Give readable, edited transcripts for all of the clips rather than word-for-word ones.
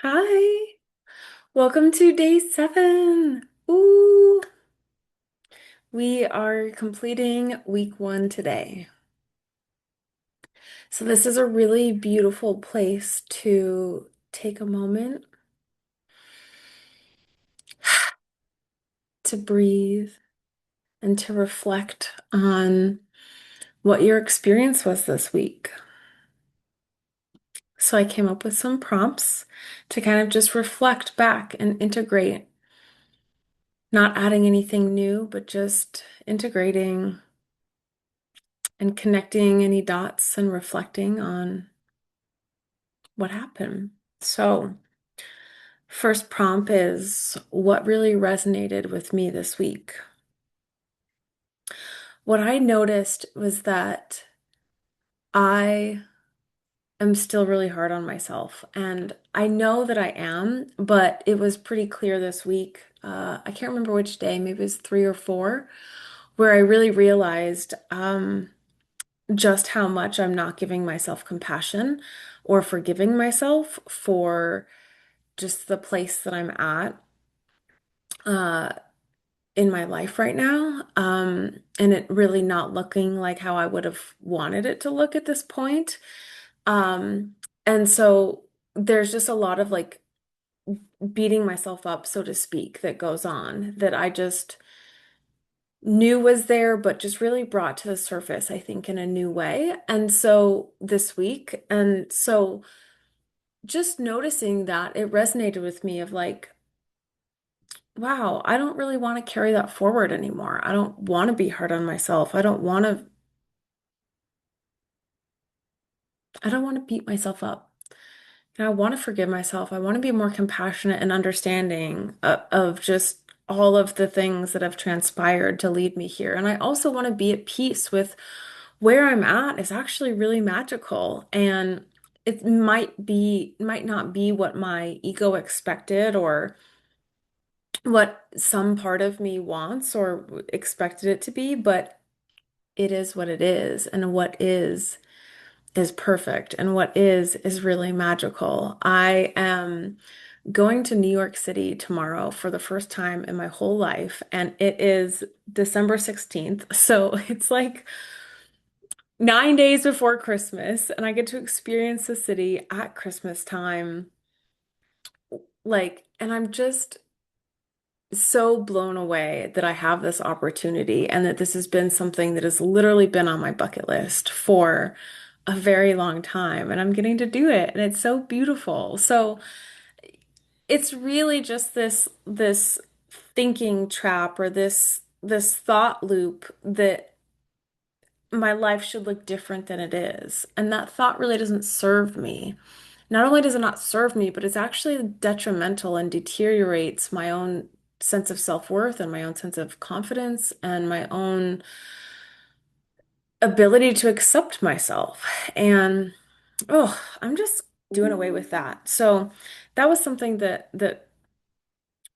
Hi, welcome to day 7. Ooh, we are completing week 1 today. So, this is a really beautiful place to take a moment to breathe and to reflect on what your experience was this week. So, I came up with some prompts to kind of just reflect back and integrate, not adding anything new, but just integrating and connecting any dots and reflecting on what happened. So, first prompt is what really resonated with me this week. What I noticed was that I am still really hard on myself, and I know that I am, but it was pretty clear this week. I can't remember which day, maybe it was 3 or 4, where I really realized just how much I'm not giving myself compassion or forgiving myself for just the place that I'm at uh, in my life right now. And it really not looking like how I would have wanted it to look at this point. Um, and so there's just a lot of like beating myself up, so to speak, that goes on that I just knew was there, but just really brought to the surface, I think, in a new way. And so this week, and so just noticing that it resonated with me of like, wow, I don't really want to carry that forward anymore. I don't want to be hard on myself. I don't want to beat myself up. And I want to forgive myself. I want to be more compassionate and understanding of just all of the things that have transpired to lead me here. And I also want to be at peace with where I'm at is actually really magical. And it might not be what my ego expected or what some part of me wants or expected it to be, but it is what it is. And what is perfect. And what is really magical. I am going to New York City tomorrow for the first time in my whole life, and it is December 16th. So it's like 9 days before Christmas, and I get to experience the city at Christmas time. And I'm just so blown away that I have this opportunity and that this has been something that has literally been on my bucket list for a very long time. And I'm getting to do it, and it's so beautiful. So it's really just this thinking trap or this thought loop that my life should look different than it is. And that thought really doesn't serve me. Not only does it not serve me, but it's actually detrimental and deteriorates my own sense of self-worth and my own sense of confidence and my own ability to accept myself. And oh, I'm just doing away with that. So that was something that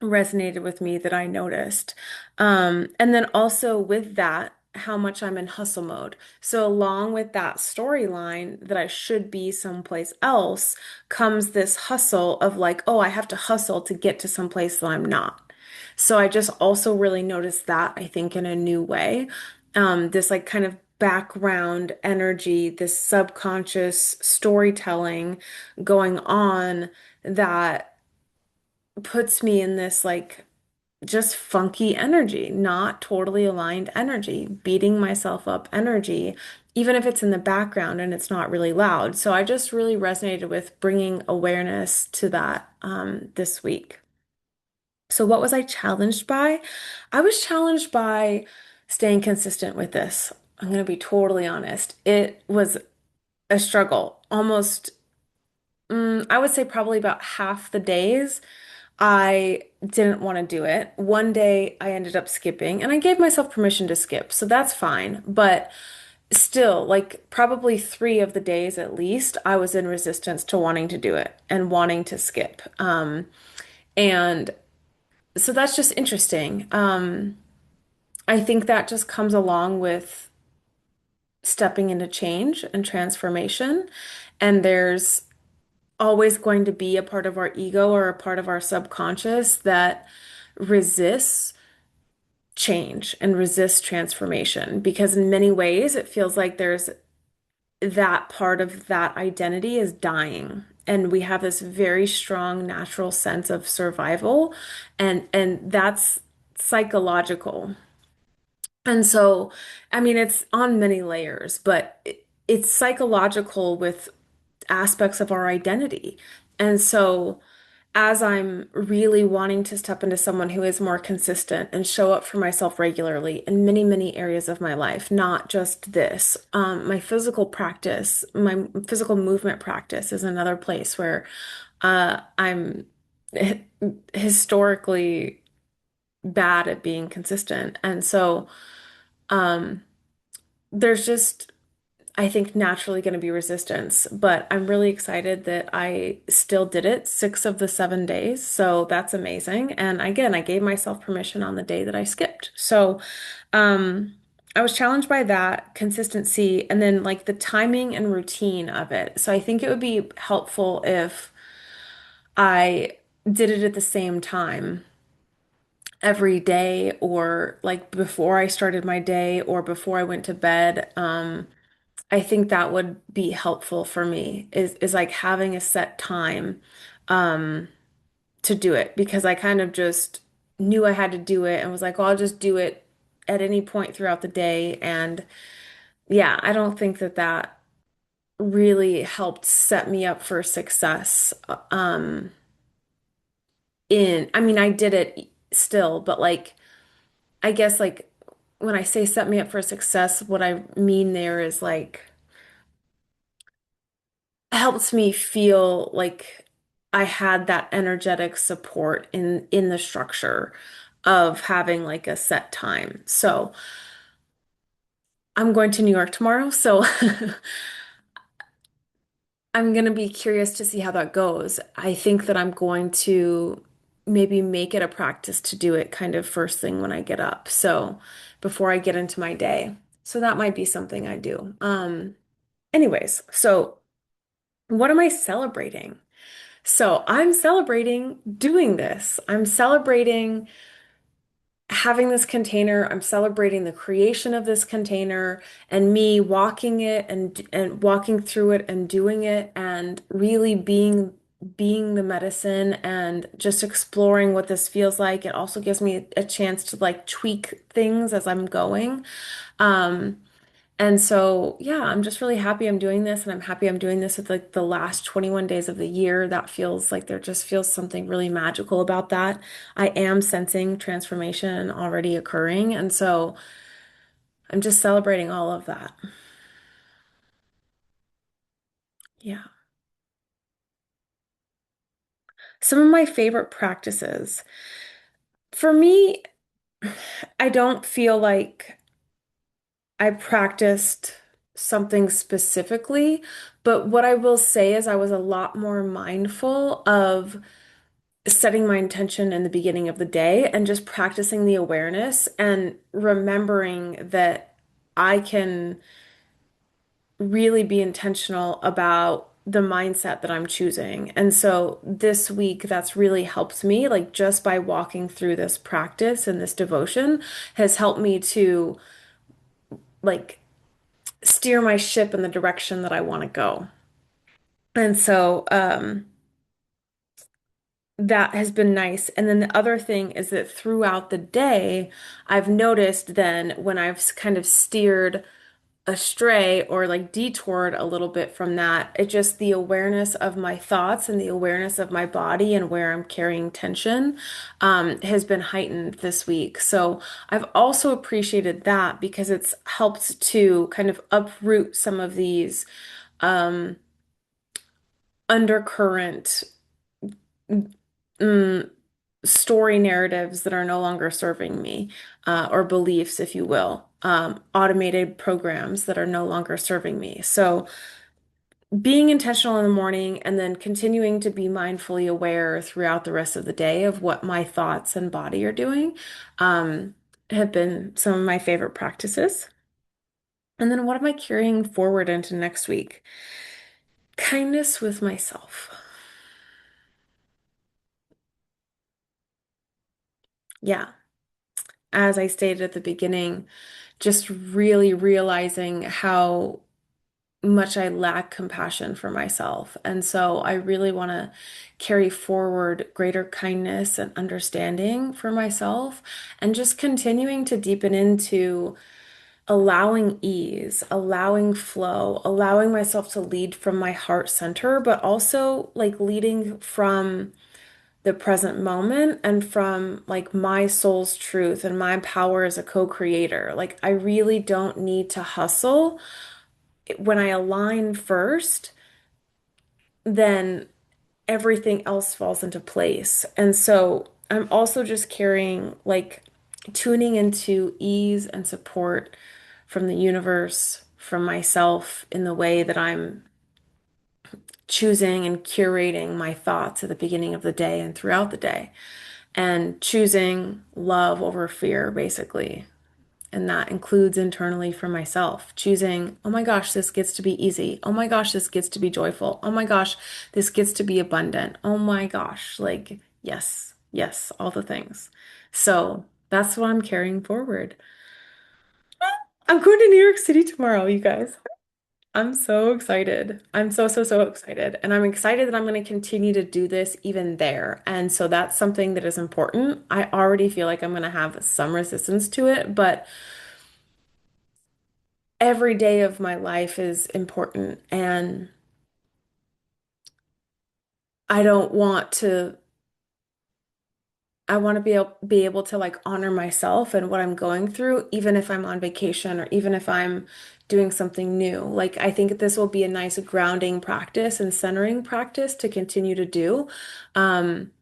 resonated with me that I noticed. And then also with that, how much I'm in hustle mode. So along with that storyline that I should be someplace else comes this hustle of like, oh, I have to hustle to get to someplace that I'm not. So I just also really noticed that, I think, in a new way. This like kind of background energy, this subconscious storytelling going on that puts me in this like just funky energy, not totally aligned energy, beating myself up energy, even if it's in the background and it's not really loud. So I just really resonated with bringing awareness to that this week. So what was I challenged by? I was challenged by staying consistent with this. I'm going to be totally honest. It was a struggle. I would say probably about half the days. I didn't want to do it. One day I ended up skipping and I gave myself permission to skip, so that's fine. But still, like probably 3 of the days at least, I was in resistance to wanting to do it and wanting to skip. And so that's just interesting. I think that just comes along with stepping into change and transformation. And there's always going to be a part of our ego or a part of our subconscious that resists change and resists transformation because in many ways it feels like there's that part of that identity is dying. And we have this very strong natural sense of survival, and that's psychological. And so, I mean, it's on many layers, but it's psychological with aspects of our identity. And so, as I'm really wanting to step into someone who is more consistent and show up for myself regularly in many, many areas of my life, not just this. My physical practice, my physical movement practice is another place where I'm historically bad at being consistent. And so um, there's just I think naturally going to be resistance, but I'm really excited that I still did it 6 of the 7 days. So that's amazing. And again, I gave myself permission on the day that I skipped. So um, I was challenged by that consistency and then like the timing and routine of it. So I think it would be helpful if I did it at the same time every day or like before I started my day or before I went to bed. I think that would be helpful for me is like having a set time um to do it because I kind of just knew I had to do it and was like, well, I'll just do it at any point throughout the day. And yeah, I don't think that that really helped set me up for success. I mean, I did it still, but like, I guess like when I say set me up for success, what I mean there is like helped me feel like I had that energetic support in the structure of having like a set time. So I'm going to New York tomorrow, so I'm going to be curious to see how that goes. I think that I'm going to maybe make it a practice to do it kind of first thing when I get up. So before I get into my day. So that might be something I do. Anyways, so what am I celebrating? So I'm celebrating doing this. I'm celebrating having this container. I'm celebrating the creation of this container and me walking it and walking through it and doing it and really being the medicine and just exploring what this feels like. It also gives me a chance to like tweak things as I'm going. Um, and so, yeah, I'm just really happy I'm doing this, and I'm happy I'm doing this with like the last 21 days of the year. That feels like there just feels something really magical about that. I am sensing transformation already occurring, and so I'm just celebrating all of that. Yeah. Some of my favorite practices. For me, I don't feel like I practiced something specifically, but what I will say is I was a lot more mindful of setting my intention in the beginning of the day and just practicing the awareness and remembering that I can really be intentional about the mindset that I'm choosing. And so this week, that's really helped me, like just by walking through this practice and this devotion has helped me to like steer my ship in the direction that I want to go. And so, that has been nice. And then the other thing is that throughout the day, I've noticed then when I've kind of steered astray or like detoured a little bit from that, it just the awareness of my thoughts and the awareness of my body and where I'm carrying tension has been heightened this week. So I've also appreciated that because it's helped to kind of uproot some of these um, undercurrent mm, story narratives that are no longer serving me, or beliefs, if you will, automated programs that are no longer serving me. So, being intentional in the morning and then continuing to be mindfully aware throughout the rest of the day of what my thoughts and body are doing, um, have been some of my favorite practices. And then, what am I carrying forward into next week? Kindness with myself. Yeah. As I stated at the beginning, just really realizing how much I lack compassion for myself. And so I really want to carry forward greater kindness and understanding for myself and just continuing to deepen into allowing ease, allowing flow, allowing myself to lead from my heart center, but also like leading from the present moment and from like my soul's truth and my power as a co-creator. Like I really don't need to hustle. When I align first, then everything else falls into place. And so I'm also just carrying like tuning into ease and support from the universe, from myself in the way that I'm choosing and curating my thoughts at the beginning of the day and throughout the day, and choosing love over fear, basically. And that includes internally for myself, choosing, oh my gosh, this gets to be easy. Oh my gosh, this gets to be joyful. Oh my gosh, this gets to be abundant. Oh my gosh, like, yes, yes, all the things. So that's what I'm carrying forward. I'm going to New York City tomorrow, you guys. I'm so excited. I'm so, so, so excited. And I'm excited that I'm going to continue to do this even there. And so that's something that is important. I already feel like I'm going to have some resistance to it, but every day of my life is important. And I don't want to, I want to be able to like honor myself and what I'm going through, even if I'm on vacation or even if I'm doing something new. Like, I think this will be a nice grounding practice and centering practice to continue to do. Um,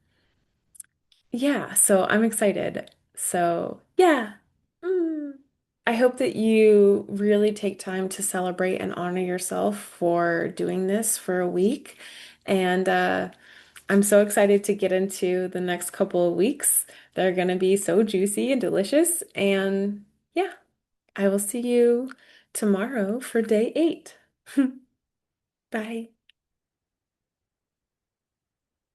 Yeah, so I'm excited. So, yeah. Mm. I hope that you really take time to celebrate and honor yourself for doing this for a week. And I'm so excited to get into the next couple of weeks. They're going to be so juicy and delicious. And yeah, I will see you tomorrow for day 8. Bye.